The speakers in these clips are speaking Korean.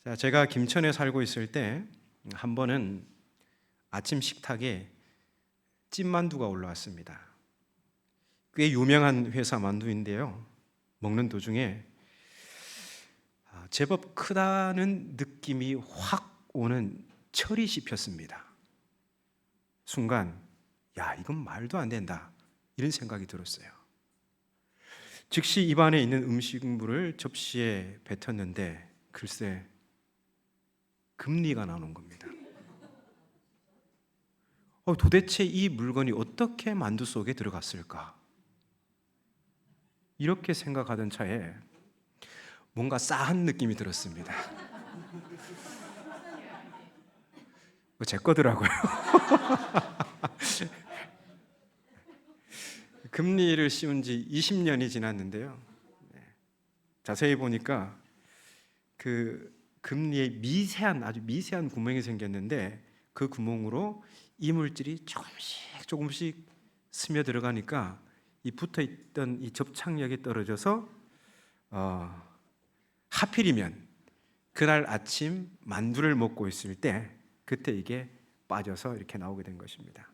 자, 제가 김천에 살고 있을 때 한 번은 아침 식탁에 찐만두가 올라왔습니다. 꽤 유명한 회사 만두인데요. 먹는 도중에 제법 크다는 느낌이 확 오는 철이 씹혔습니다. 순간 야, 이건 말도 안 된다, 이런 생각이 들었어요. 즉시 입안에 있는 음식물을 접시에 뱉었는데 글쎄 금리가 나오는 겁니다. 도대체 이 물건이 어떻게 만두 속에 들어갔을까? 이렇게 생각하던 차에 뭔가 싸한 느낌이 들었습니다. 제 거더라고요. 금리를 씌운 지 20년이 지났는데요. 자세히 보니까 그 금리에 아주 미세한 구멍이 생겼는데 그 구멍으로 이물질이 조금씩 스며 들어가니까 이 붙어있던 이 접착력이 떨어져서 하필이면 그날 아침 만두를 먹고 있을 때 그때 이게 빠져서 이렇게 나오게 된 것입니다.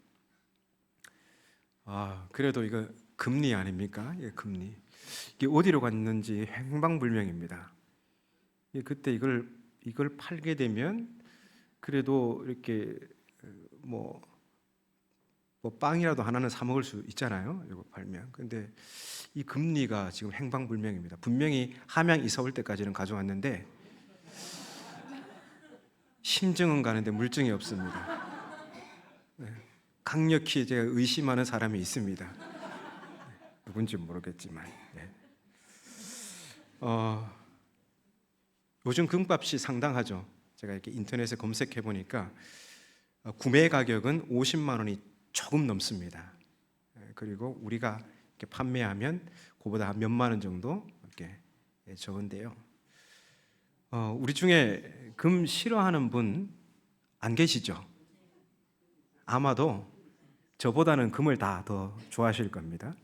그래도 이거 금리 아닙니까? 예, 금리. 이게 어디로 갔는지 행방불명입니다. 그때 이걸 팔게 되면 그래도 이렇게 뭐 빵이라도 하나는 사 먹을 수 있잖아요. 이거 팔면. 근데 이 금리가 지금 행방불명입니다. 분명히 함양 이사 올 때까지는 가져왔는데 심증은 가는데 물증이 없습니다. 강력히 제가 의심하는 사람이 있습니다. 누군지 모르겠지만. 요즘 금값이 상당하죠. 제가 이렇게 인터넷에 검색해 보니까 구매 가격은 50만 원이 조금 넘습니다. 그리고 우리가 이렇게 판매하면 그보다 한 몇만 원 정도 이렇게 적은데요. 우리 중에 금 싫어하는 분 안 계시죠? 아마도 저보다는 금을 더 좋아하실 겁니다.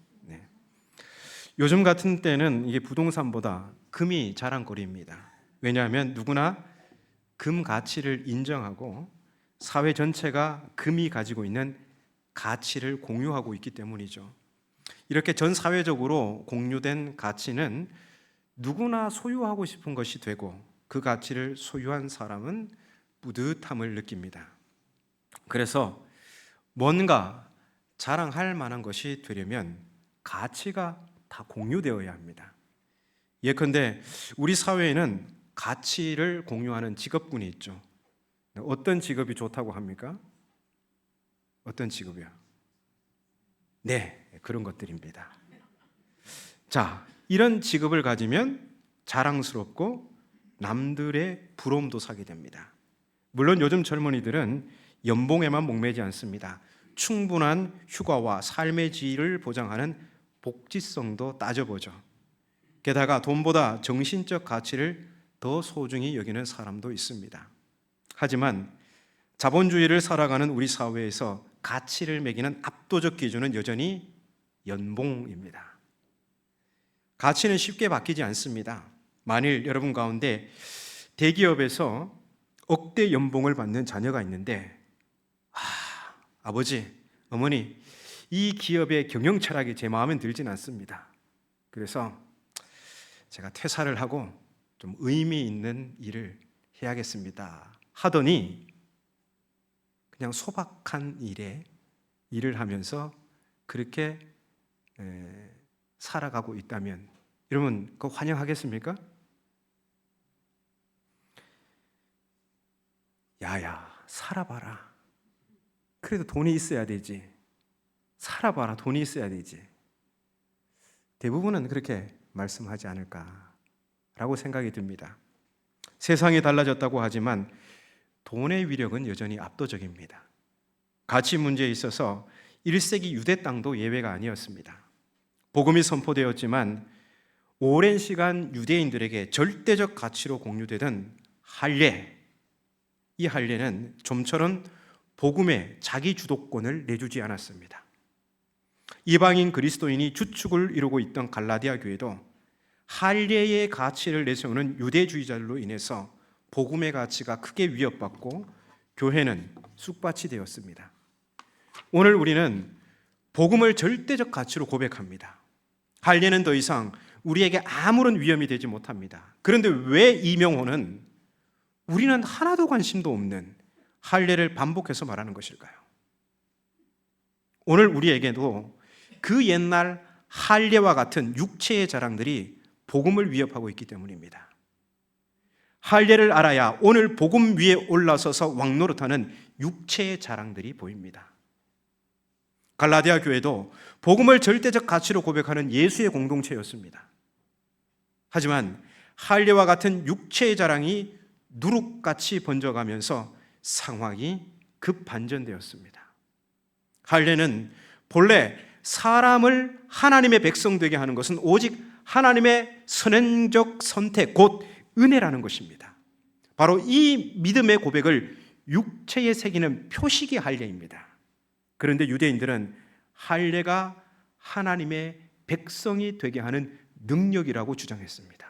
요즘 같은 때는 이게 부동산보다 금이 자랑거리입니다. 왜냐하면 누구나 금 가치를 인정하고 사회 전체가 금이 가지고 있는 가치를 공유하고 있기 때문이죠. 이렇게 전 사회적으로 공유된 가치는 누구나 소유하고 싶은 것이 되고 그 가치를 소유한 사람은 뿌듯함을 느낍니다. 그래서 뭔가 자랑할 만한 것이 되려면 가치가 다 공유되어야 합니다. 예컨대 우리 사회에는 가치를 공유하는 직업군이 있죠. 어떤 직업이 좋다고 합니까? 어떤 직업이요? 네, 그런 것들입니다. 자, 이런 직업을 가지면 자랑스럽고 남들의 부러움도 사게 됩니다. 물론 요즘 젊은이들은 연봉에만 목매지 않습니다. 충분한 휴가와 삶의 질을 보장하는 복지성도 따져보죠. 게다가 돈보다 정신적 가치를 더 소중히 여기는 사람도 있습니다. 하지만 자본주의를 살아가는 우리 사회에서 가치를 매기는 압도적 기준은 여전히 연봉입니다. 가치는 쉽게 바뀌지 않습니다. 만일 여러분 가운데 대기업에서 억대 연봉을 받는 자녀가 있는데 아버지, 어머니, 이 기업의 경영 철학이 제 마음에 들진 않습니다. 그래서 제가 퇴사를 하고 좀 의미 있는 일을 해야겠습니다 하더니 그냥 소박한 일을 하면서 그렇게 살아가고 있다면 여러분 그거 환영하겠습니까? 야야, 살아봐라. 그래도 돈이 있어야 되지. 살아봐라, 돈이 있어야 되지. 대부분은 그렇게 말씀하지 않을까라고 생각이 듭니다. 세상이 달라졌다고 하지만 돈의 위력은 여전히 압도적입니다. 가치 문제에 있어서 1세기 유대 땅도 예외가 아니었습니다. 복음이 선포되었지만 오랜 시간 유대인들에게 절대적 가치로 공유되던 할례, 이 할례는 좀처럼 복음의 자기 주도권을 내주지 않았습니다. 이방인 그리스도인이 주축을 이루고 있던 갈라디아 교회도 할례의 가치를 내세우는 유대주의자들로 인해서 복음의 가치가 크게 위협받고 교회는 쑥밭이 되었습니다. 오늘 우리는 복음을 절대적 가치로 고백합니다. 할례는 더 이상 우리에게 아무런 위험이 되지 못합니다. 그런데 왜 이명호는 우리는 하나도 관심도 없는 할례를 반복해서 말하는 것일까요? 오늘 우리에게도 그 옛날 할례와 같은 육체의 자랑들이 복음을 위협하고 있기 때문입니다. 할례를 알아야 오늘 복음 위에 올라서서 왕노릇하는 육체의 자랑들이 보입니다. 갈라디아 교회도 복음을 절대적 가치로 고백하는 예수의 공동체였습니다. 하지만 할례와 같은 육체의 자랑이 누룩같이 번져가면서 상황이 급반전되었습니다. 할례는 본래 사람을 하나님의 백성 되게 하는 것은 오직 하나님의 선행적 선택, 곧 은혜라는 것입니다. 바로 이 믿음의 고백을 육체에 새기는 표식이 할례입니다. 그런데 유대인들은 할례가 하나님의 백성이 되게 하는 능력이라고 주장했습니다.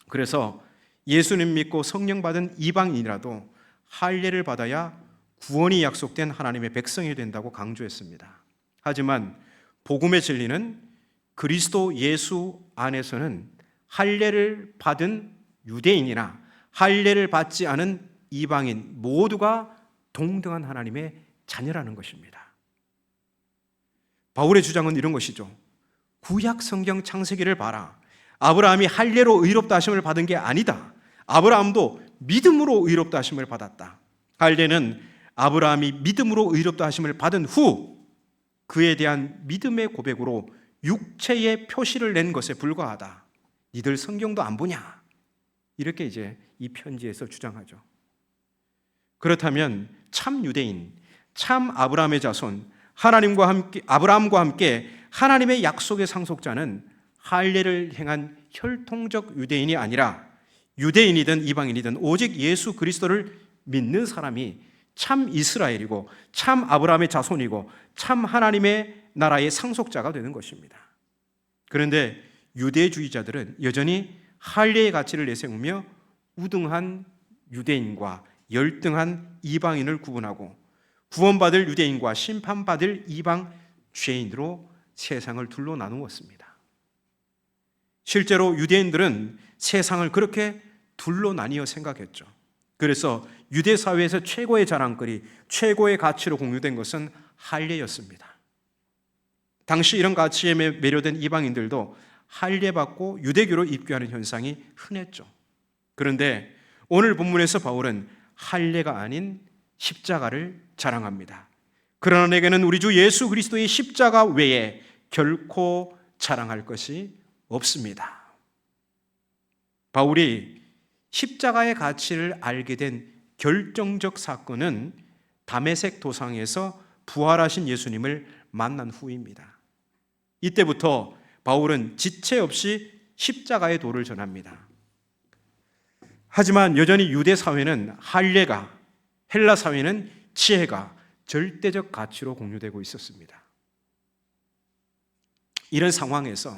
그래서 예수님 믿고 성령 받은 이방인이라도 할례를 받아야 구원이 약속된 하나님의 백성이 된다고 강조했습니다. 하지만 복음의 진리는 그리스도 예수 안에서는 할례를 받은 유대인이나 할례를 받지 않은 이방인 모두가 동등한 하나님의 자녀라는 것입니다. 바울의 주장은 이런 것이죠. 구약 성경 창세기를 봐라. 아브라함이 할례로 의롭다 하심을 받은 게 아니다. 아브라함도 믿음으로 의롭다 하심을 받았다. 할례는 아브라함이 믿음으로 의롭다 하심을 받은 후 그에 대한 믿음의 고백으로 육체의 표시를 낸 것에 불과하다. 니들 성경도 안 보냐? 이렇게 이제 이 편지에서 주장하죠. 그렇다면 참 유대인, 참 아브라함의 자손, 하나님과 함께 아브라함과 함께 하나님의 약속의 상속자는 할례를 행한 혈통적 유대인이 아니라 유대인이든 이방인이든 오직 예수 그리스도를 믿는 사람이 참 이스라엘이고 참 아브라함의 자손이고 참 하나님의 나라의 상속자가 되는 것입니다. 그런데 유대주의자들은 여전히 할례의 가치를 내세우며 우등한 유대인과 열등한 이방인을 구분하고 구원받을 유대인과 심판받을 이방 죄인으로 세상을 둘로 나누었습니다. 실제로 유대인들은 세상을 그렇게 둘로 나뉘어 생각했죠. 그래서 유대 사회에서 최고의 자랑거리, 최고의 가치로 공유된 것은 할례였습니다. 당시 이런 가치에 매료된 이방인들도 할례받고 유대교로 입교하는 현상이 흔했죠. 그런데 오늘 본문에서 바울은 할례가 아닌 십자가를 자랑합니다. 그러나 내게는 우리 주 예수 그리스도의 십자가 외에 결코 자랑할 것이 없습니다. 바울이 십자가의 가치를 알게 된 결정적 사건은 다메섹 도상에서 부활하신 예수님을 만난 후입니다. 이때부터 바울은 지체 없이 십자가의 도를 전합니다. 하지만 여전히 유대 사회는 할례가, 헬라 사회는 지혜가 절대적 가치로 공유되고 있었습니다. 이런 상황에서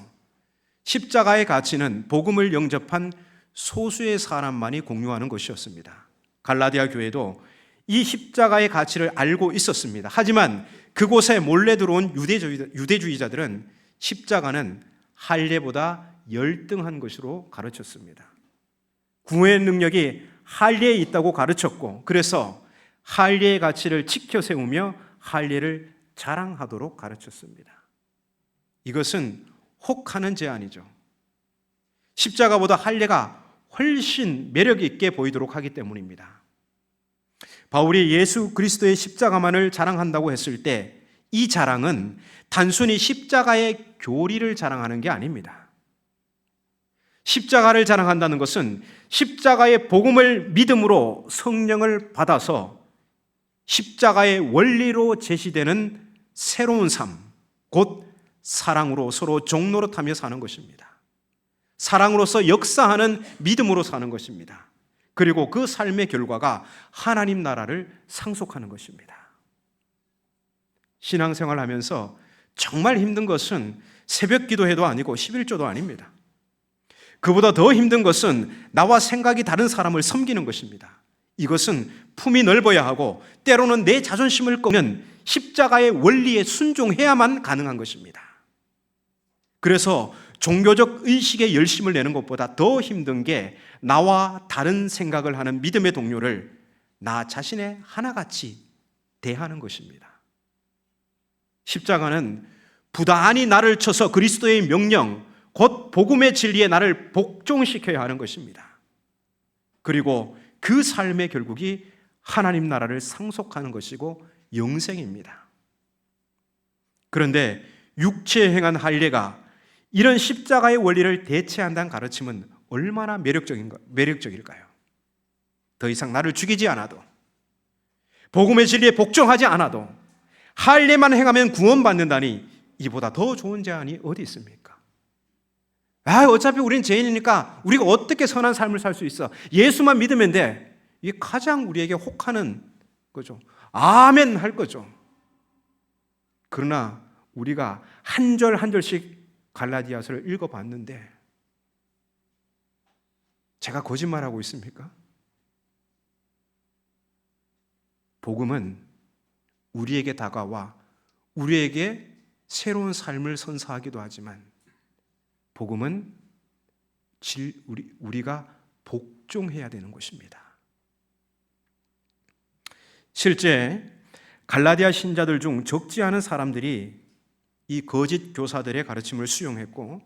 십자가의 가치는 복음을 영접한 소수의 사람만이 공유하는 것이었습니다. 갈라디아 교회도 이 십자가의 가치를 알고 있었습니다. 하지만 그곳에 몰래 들어온 유대주의자들은 십자가는 할례보다 열등한 것으로 가르쳤습니다. 구원의 능력이 할례에 있다고 가르쳤고, 그래서 할례의 가치를 지켜 세우며 할례를 자랑하도록 가르쳤습니다. 이것은 혹하는 제안이죠. 십자가보다 할례가 훨씬 매력 있게 보이도록 하기 때문입니다. 바울이 예수 그리스도의 십자가만을 자랑한다고 했을 때 이 자랑은 단순히 십자가의 교리를 자랑하는 게 아닙니다. 십자가를 자랑한다는 것은 십자가의 복음을 믿음으로 성령을 받아서 십자가의 원리로 제시되는 새로운 삶, 곧 사랑으로 서로 종노릇하며 사는 것입니다. 사랑으로서 역사하는 믿음으로 사는 것입니다. 그리고 그 삶의 결과가 하나님 나라를 상속하는 것입니다. 신앙생활 하면서 정말 힘든 것은 새벽 기도회도 아니고 11조도 아닙니다. 그보다 더 힘든 것은 나와 생각이 다른 사람을 섬기는 것입니다. 이것은 품이 넓어야 하고 때로는 내 자존심을 꺾는 십자가의 원리에 순종해야만 가능한 것입니다. 그래서 종교적 의식에 열심을 내는 것보다 더 힘든 게 나와 다른 생각을 하는 믿음의 동료를 나 자신의 하나같이 대하는 것입니다. 십자가는 부단히 나를 쳐서 그리스도의 명령, 곧 복음의 진리에 나를 복종시켜야 하는 것입니다. 그리고 그 삶의 결국이 하나님 나라를 상속하는 것이고 영생입니다. 그런데 육체에 행한 할례가 이런 십자가의 원리를 대체한다는 가르침은 얼마나 매력적일까요? 더 이상 나를 죽이지 않아도, 복음의 진리에 복종하지 않아도 할례만 행하면 구원받는다니 이보다 더 좋은 제안이 어디 있습니까? 어차피 우리는 죄인이니까 우리가 어떻게 선한 삶을 살 수 있어? 예수만 믿으면 돼. 이게 가장 우리에게 혹하는 거죠. 아멘 할 거죠. 그러나 우리가 한 절 한 절씩 갈라디아서를 읽어봤는데 제가 거짓말하고 있습니까? 복음은 우리에게 다가와 우리에게 새로운 삶을 선사하기도 하지만 복음은 우리가 복종해야 되는 것입니다. 실제 갈라디아 신자들 중 적지 않은 사람들이 이 거짓 교사들의 가르침을 수용했고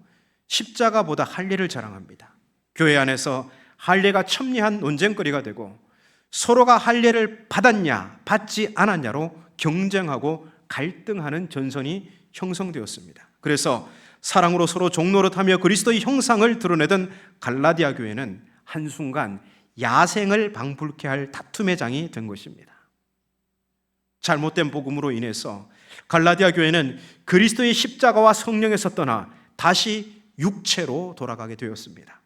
십자가보다 할례를 자랑합니다. 교회 안에서 할례가 첨예한 논쟁거리가 되고 서로가 할례를 받았냐 받지 않았냐로 경쟁하고 갈등하는 전선이 형성되었습니다. 그래서 사랑으로 서로 종노릇하며 그리스도의 형상을 드러내던 갈라디아 교회는 한순간 야생을 방불케 할 다툼의 장이 된 것입니다. 잘못된 복음으로 인해서 갈라디아 교회는 그리스도의 십자가와 성령에서 떠나 다시 육체로 돌아가게 되었습니다.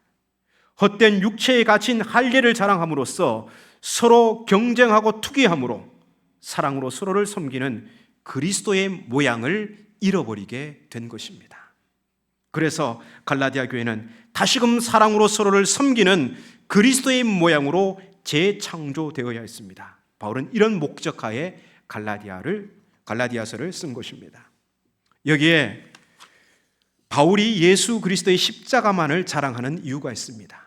헛된 육체에 갇힌 할례를 자랑함으로써 서로 경쟁하고 투기함으로 사랑으로 서로를 섬기는 그리스도의 모양을 잃어버리게 된 것입니다. 그래서 갈라디아 교회는 다시금 사랑으로 서로를 섬기는 그리스도의 모양으로 재창조되어야 했습니다. 바울은 이런 목적하에 갈라디아서를 쓴 것입니다. 여기에 바울이 예수 그리스도의 십자가만을 자랑하는 이유가 있습니다.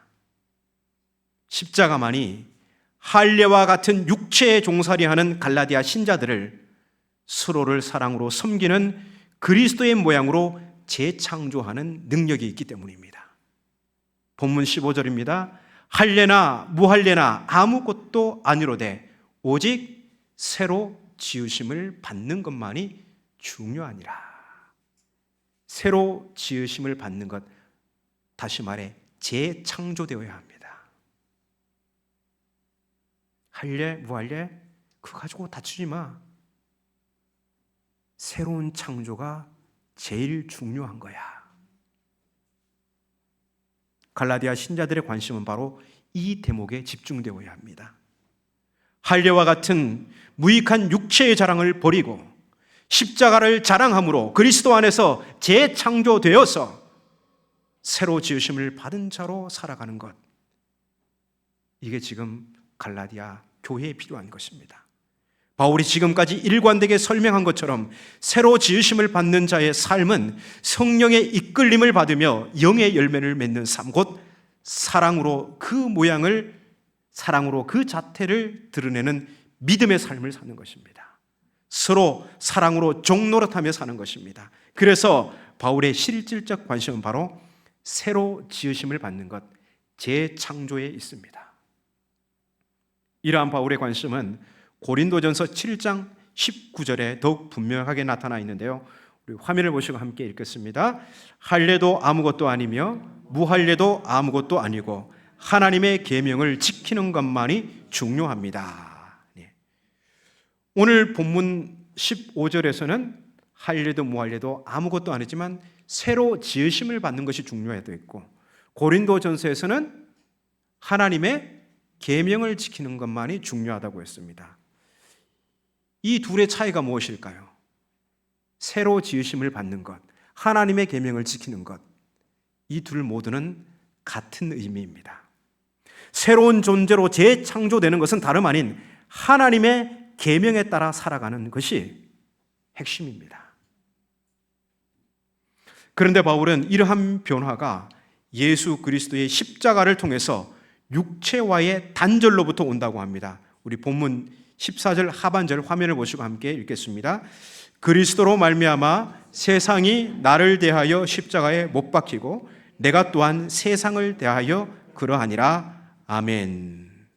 십자가만이 할례와 같은 육체에 종살이하는 갈라디아 신자들을 서로를 사랑으로 섬기는 그리스도의 모양으로 재창조하는 능력이 있기 때문입니다. 본문 15절입니다. 할례나 무할례나 아무것도 아니로되 오직 새로 지으심을 받는 것만이 중요하니라. 새로 지으심을 받는 것, 다시 말해 재창조되어야 합니다. 할례, 무할례 그거 가지고 다투지 마. 새로운 창조가 제일 중요한 거야. 갈라디아 신자들의 관심은 바로 이 대목에 집중되어야 합니다. 할례와 같은 무익한 육체의 자랑을 버리고 십자가를 자랑함으로 그리스도 안에서 재창조되어서 새로 지으심을 받은 자로 살아가는 것, 이게 지금 갈라디아 교회에 필요한 것입니다. 바울이 지금까지 일관되게 설명한 것처럼 새로 지으심을 받는 자의 삶은 성령의 이끌림을 받으며 영의 열매를 맺는 삶, 곧 사랑으로 그 모양을, 사랑으로 그 자태를 드러내는 믿음의 삶을 사는 것입니다. 서로 사랑으로 종노릇하며 사는 것입니다. 그래서 바울의 실질적 관심은 바로 새로 지으심을 받는 것, 재창조에 있습니다. 이러한 바울의 관심은 고린도전서 7장 19절에 더욱 분명하게 나타나 있는데요. 우리 화면을 보시고 함께 읽겠습니다. 할례도 아무것도 아니며 무할례도 아무것도 아니고 하나님의 계명을 지키는 것만이 중요합니다. 오늘 본문 15절에서는 할례도 무할례도 아무것도 아니지만 새로 지으심을 받는 것이 중요하다고 했고, 고린도전서에서는 하나님의 계명을 지키는 것만이 중요하다고 했습니다. 이 둘의 차이가 무엇일까요? 새로 지으심을 받는 것, 하나님의 계명을 지키는 것, 이 둘 모두는 같은 의미입니다. 새로운 존재로 재창조되는 것은 다름 아닌 하나님의 계명에 따라 살아가는 것이 핵심입니다. 그런데 바울은 이러한 변화가 예수 그리스도의 십자가를 통해서 육체와의 단절로부터 온다고 합니다. 우리 본문 14절 하반절 화면을 보시고 함께 읽겠습니다. 그리스도로 말미암아 세상이 나를 대하여 십자가에 못 박히고 내가 또한 세상을 대하여 그러하니라. 아멘.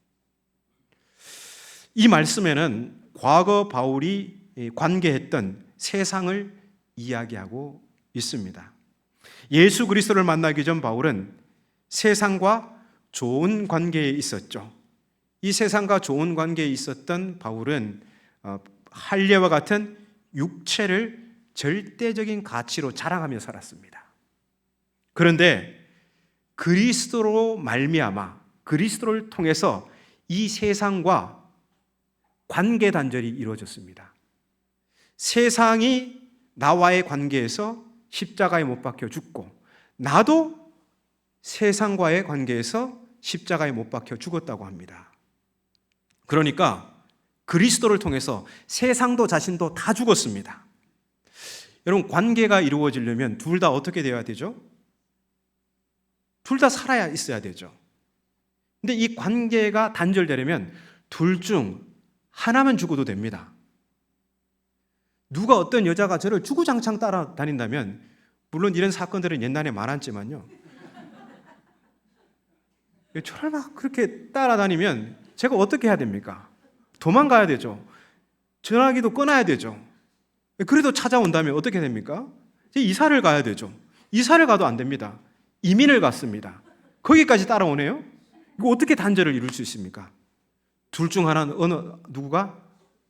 이 말씀에는 과거 바울이 관계했던 세상을 이야기하고 있습니다. 예수 그리스도를 만나기 전 바울은 세상과 좋은 관계에 있었죠. 이 세상과 좋은 관계에 있었던 바울은 할례와 같은 육체를 절대적인 가치로 자랑하며 살았습니다. 그런데 그리스도로 말미암아 그리스도를 통해서 이 세상과 관계 단절이 이루어졌습니다. 세상이 나와의 관계에서 십자가에 못 박혀 죽고 나도 세상과의 관계에서 십자가에 못 박혀 죽었다고 합니다. 그러니까 그리스도를 통해서 세상도 자신도 다 죽었습니다. 여러분, 관계가 이루어지려면 둘 다 어떻게 되어야 되죠? 둘 다 살아야 있어야 되죠. 근데 이 관계가 단절되려면 둘 중 하나만 죽어도 됩니다. 누가 어떤 여자가 저를 주구장창 따라다닌다면, 물론 이런 사건들은 옛날에 많았지만요, 저를 막 그렇게 따라다니면 제가 어떻게 해야 됩니까? 도망가야 되죠. 전화기도 끊어야 되죠. 그래도 찾아온다면 어떻게 됩니까? 이사를 가야 되죠. 이사를 가도 안 됩니다. 이민을 갔습니다. 거기까지 따라오네요. 이거 어떻게 단절을 이룰 수 있습니까? 둘 중 하나는 누구가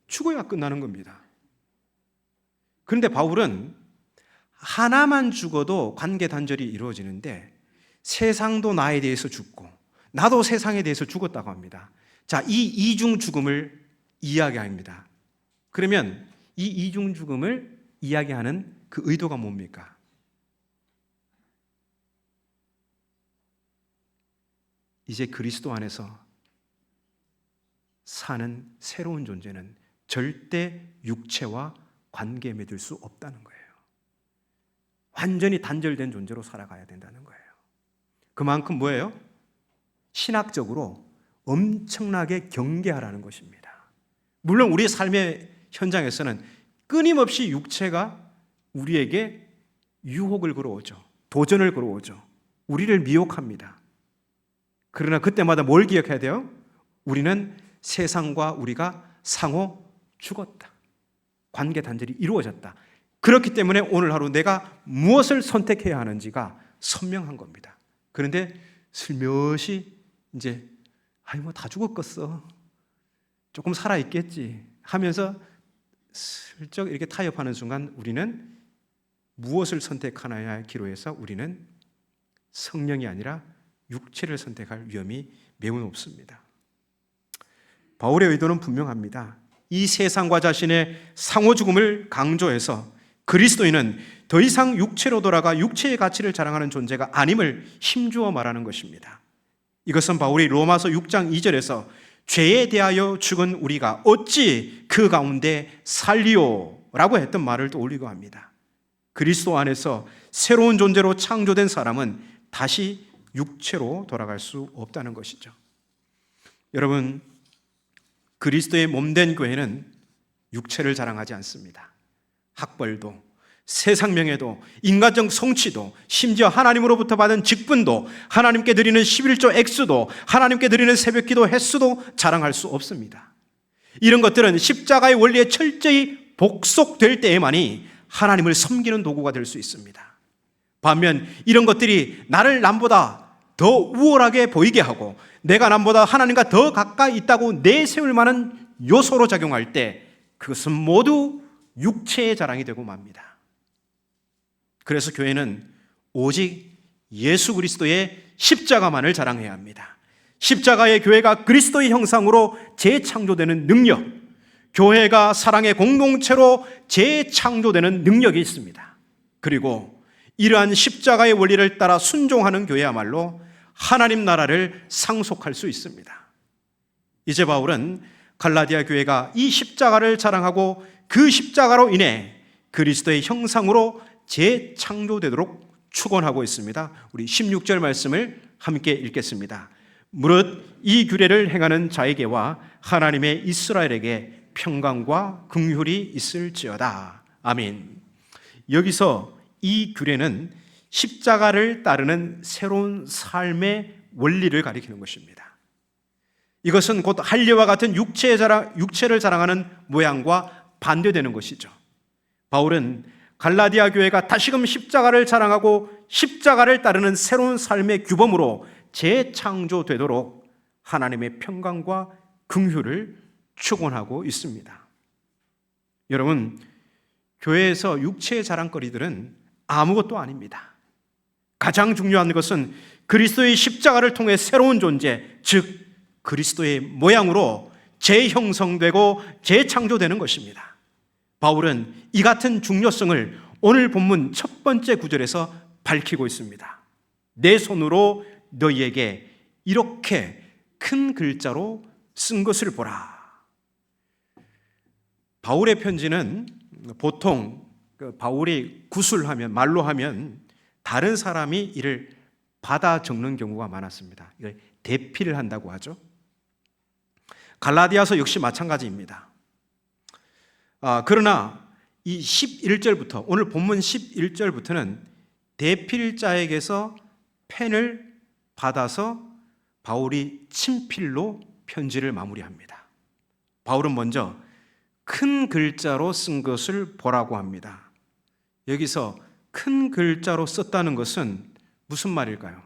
죽어야 끝나는 겁니다. 그런데 바울은 하나만 죽어도 관계 단절이 이루어지는데 세상도 나에 대해서 죽고 나도 세상에 대해서 죽었다고 합니다. 자, 이 이중 죽음을 이야기합니다. 그러면 이 이중 죽음을 이야기하는 그 의도가 뭡니까? 이제 그리스도 안에서 사는 새로운 존재는 절대 육체와 관계 맺을 수 없다는 거예요. 완전히 단절된 존재로 살아가야 된다는 거예요. 그만큼 뭐예요? 신학적으로 엄청나게 경계하라는 것입니다. 물론 우리 삶의 현장에서는 끊임없이 육체가 우리에게 유혹을 걸어오죠. 도전을 걸어오죠. 우리를 미혹합니다. 그러나 그때마다 뭘 기억해야 돼요? 우리는 세상과 우리가 상호 죽었다. 관계 단절이 이루어졌다. 그렇기 때문에 오늘 하루 내가 무엇을 선택해야 하는지가 선명한 겁니다. 그런데 슬며시 이제 뭐 다 죽었겠어, 조금 살아있겠지 하면서 슬쩍 이렇게 타협하는 순간 우리는 무엇을 선택하느냐의 기로에서 우리는 성령이 아니라 육체를 선택할 위험이 매우 높습니다. 바울의 의도는 분명합니다. 이 세상과 자신의 상호 죽음을 강조해서 그리스도인은 더 이상 육체로 돌아가 육체의 가치를 자랑하는 존재가 아님을 힘주어 말하는 것입니다. 이것은 바울이 로마서 6장 2절에서 죄에 대하여 죽은 우리가 어찌 그 가운데 살리오 라고 했던 말을 떠올리고 합니다. 그리스도 안에서 새로운 존재로 창조된 사람은 다시 육체로 돌아갈 수 없다는 것이죠. 여러분, 그리스도의 몸된 교회는 육체를 자랑하지 않습니다. 학벌도, 세상 명예도, 인간적 성취도, 심지어 하나님으로부터 받은 직분도, 하나님께 드리는 11조 액수도, 하나님께 드리는 새벽기도 횟수도 자랑할 수 없습니다. 이런 것들은 십자가의 원리에 철저히 복속될 때에만이 하나님을 섬기는 도구가 될 수 있습니다. 반면 이런 것들이 나를 남보다 더 우월하게 보이게 하고 내가 남보다 하나님과 더 가까이 있다고 내세울 만한 요소로 작용할 때 그것은 모두 육체의 자랑이 되고 맙니다. 그래서 교회는 오직 예수 그리스도의 십자가만을 자랑해야 합니다. 십자가의 교회가 그리스도의 형상으로 재창조되는 능력, 교회가 사랑의 공동체로 재창조되는 능력이 있습니다. 그리고 이러한 십자가의 원리를 따라 순종하는 교회야말로 하나님 나라를 상속할 수 있습니다. 이제 바울은 갈라디아 교회가 이 십자가를 자랑하고 그 십자가로 인해 그리스도의 형상으로 재창조되도록 축원하고 있습니다. 우리 16절 말씀을 함께 읽겠습니다. 무릇 이 규례를 행하는 자에게와 하나님의 이스라엘에게 평강과 긍휼이 있을지어다. 아멘. 여기서 이 규례는 십자가를 따르는 새로운 삶의 원리를 가리키는 것입니다. 이것은 곧 할례와 같은 육체를 자랑하는 모양과 반대되는 것이죠. 바울은 갈라디아 교회가 다시금 십자가를 자랑하고 십자가를 따르는 새로운 삶의 규범으로 재창조되도록 하나님의 평강과 긍휼을 축원하고 있습니다. 여러분, 교회에서 육체의 자랑거리들은 아무것도 아닙니다. 가장 중요한 것은 그리스도의 십자가를 통해 새로운 존재, 즉 그리스도의 모양으로 재형성되고 재창조되는 것입니다. 바울은 이 같은 중요성을 오늘 본문 첫 번째 구절에서 밝히고 있습니다. 내 손으로 너희에게 이렇게 큰 글자로 쓴 것을 보라. 바울의 편지는 보통 바울이 구술하면, 말로 하면 다른 사람이 이를 받아 적는 경우가 많았습니다. 이걸 대필을 한다고 하죠. 갈라디아서 역시 마찬가지입니다. 그러나 이 11절부터, 오늘 본문 11절부터는 대필자에게서 펜을 받아서 바울이 친필로 편지를 마무리합니다. 바울은 먼저 큰 글자로 쓴 것을 보라고 합니다. 여기서 큰 글자로 썼다는 것은 무슨 말일까요?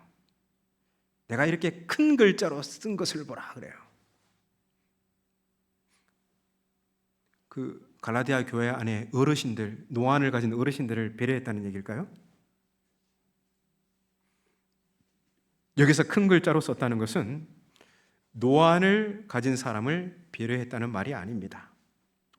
내가 이렇게 큰 글자로 쓴 것을 보라 그래요. 그 갈라디아 교회 안에 어르신들, 노안을 가진 어르신들을 배려했다는 얘기일까요? 여기서 큰 글자로 썼다는 것은 노안을 가진 사람을 배려했다는 말이 아닙니다.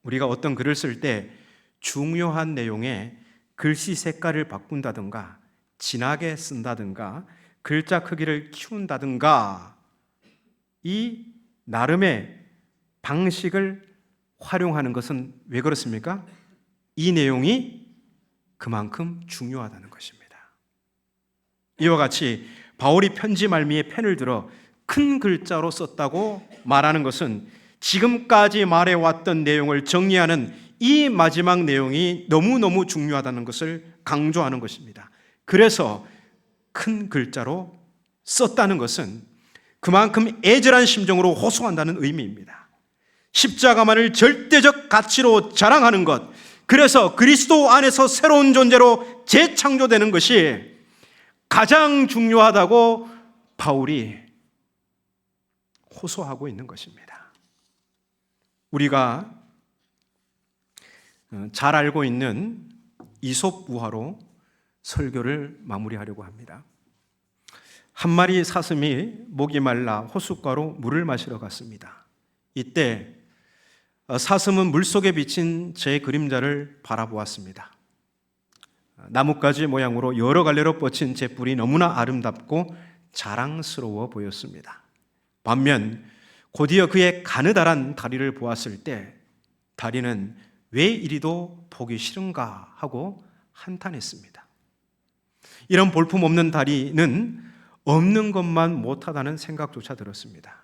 우리가 어떤 글을 쓸 때 중요한 내용에 글씨 색깔을 바꾼다든가 진하게 쓴다든가 글자 크기를 키운다든가 이 나름의 방식을 활용하는 것은 왜 그렇습니까? 이 내용이 그만큼 중요하다는 것입니다. 이와 같이 바울이 편지 말미에 펜을 들어 큰 글자로 썼다고 말하는 것은 지금까지 말해왔던 내용을 정리하는 이 마지막 내용이 너무너무 중요하다는 것을 강조하는 것입니다. 그래서 큰 글자로 썼다는 것은 그만큼 애절한 심정으로 호소한다는 의미입니다. 십자가만을 절대적 가치로 자랑하는 것, 그래서 그리스도 안에서 새로운 존재로 재창조되는 것이 가장 중요하다고 바울이 호소하고 있는 것입니다. 우리가 잘 알고 있는 이솝 우화로 설교를 마무리하려고 합니다. 한 마리 사슴이 목이 말라 호숫가로 물을 마시러 갔습니다. 이때 사슴은 물속에 비친 제 그림자를 바라보았습니다. 나뭇가지 모양으로 여러 갈래로 뻗친 제 뿔이 너무나 아름답고 자랑스러워 보였습니다. 반면 곧이어 그의 가느다란 다리를 보았을 때 다리는 왜 이리도 보기 싫은가 하고 한탄했습니다. 이런 볼품없는 다리는 없는 것만 못하다는 생각조차 들었습니다.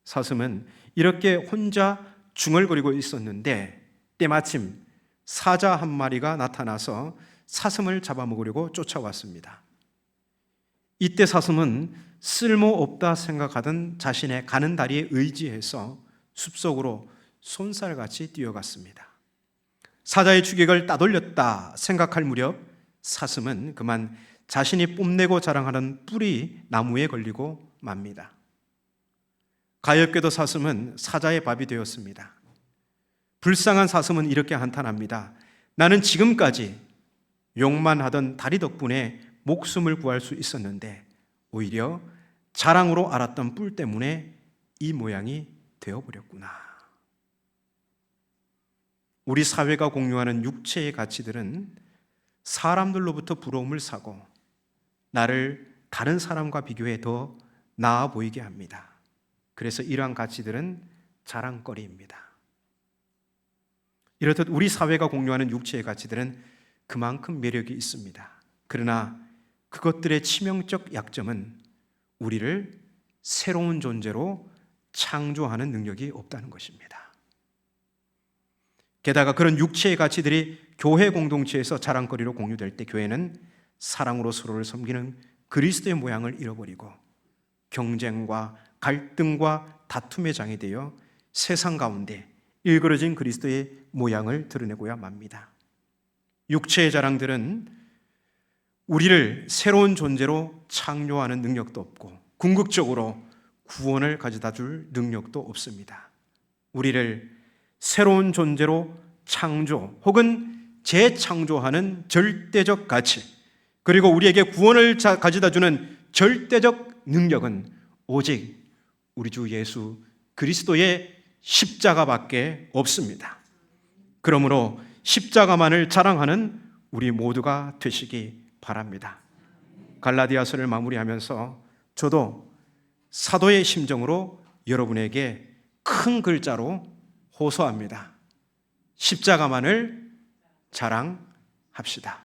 사슴은 이렇게 혼자 중얼거리고 있었는데 때마침 사자 한 마리가 나타나서 사슴을 잡아먹으려고 쫓아왔습니다. 이때 사슴은 쓸모없다 생각하던 자신의 가는 다리에 의지해서 숲속으로 손살같이 뛰어갔습니다. 사자의 추격을 따돌렸다 생각할 무렵 사슴은 그만 자신이 뽐내고 자랑하는 뿔이 나무에 걸리고 맙니다. 가엾게도 사슴은 사자의 밥이 되었습니다. 불쌍한 사슴은 이렇게 한탄합니다. 나는 지금까지 욕만 하던 다리 덕분에 목숨을 구할 수 있었는데 오히려 자랑으로 알았던 뿔 때문에 이 모양이 되어버렸구나. 우리 사회가 공유하는 육체의 가치들은 사람들로부터 부러움을 사고 나를 다른 사람과 비교해 더 나아 보이게 합니다. 그래서 이러한 가치들은 자랑거리입니다. 이렇듯 우리 사회가 공유하는 육체의 가치들은 그만큼 매력이 있습니다. 그러나 그것들의 치명적 약점은 우리를 새로운 존재로 창조하는 능력이 없다는 것입니다. 게다가 그런 육체의 가치들이 교회 공동체에서 자랑거리로 공유될 때 교회는 사랑으로 서로를 섬기는 그리스도의 모양을 잃어버리고 경쟁과 갈등과 다툼의 장이 되어 세상 가운데 일그러진 그리스도의 모양을 드러내고야 맙니다. 육체의 자랑들은 우리를 새로운 존재로 창조하는 능력도 없고 궁극적으로 구원을 가져다 줄 능력도 없습니다. 우리를 새로운 존재로 창조 혹은 재창조하는 절대적 가치, 그리고 우리에게 구원을 가져다 주는 절대적 능력은 오직 우리 주 예수 그리스도의 십자가밖에 없습니다. 그러므로 십자가만을 자랑하는 우리 모두가 되시기 바랍니다. 갈라디아서를 마무리하면서 저도 사도의 심정으로 여러분에게 큰 글자로 호소합니다. 십자가만을 자랑합시다.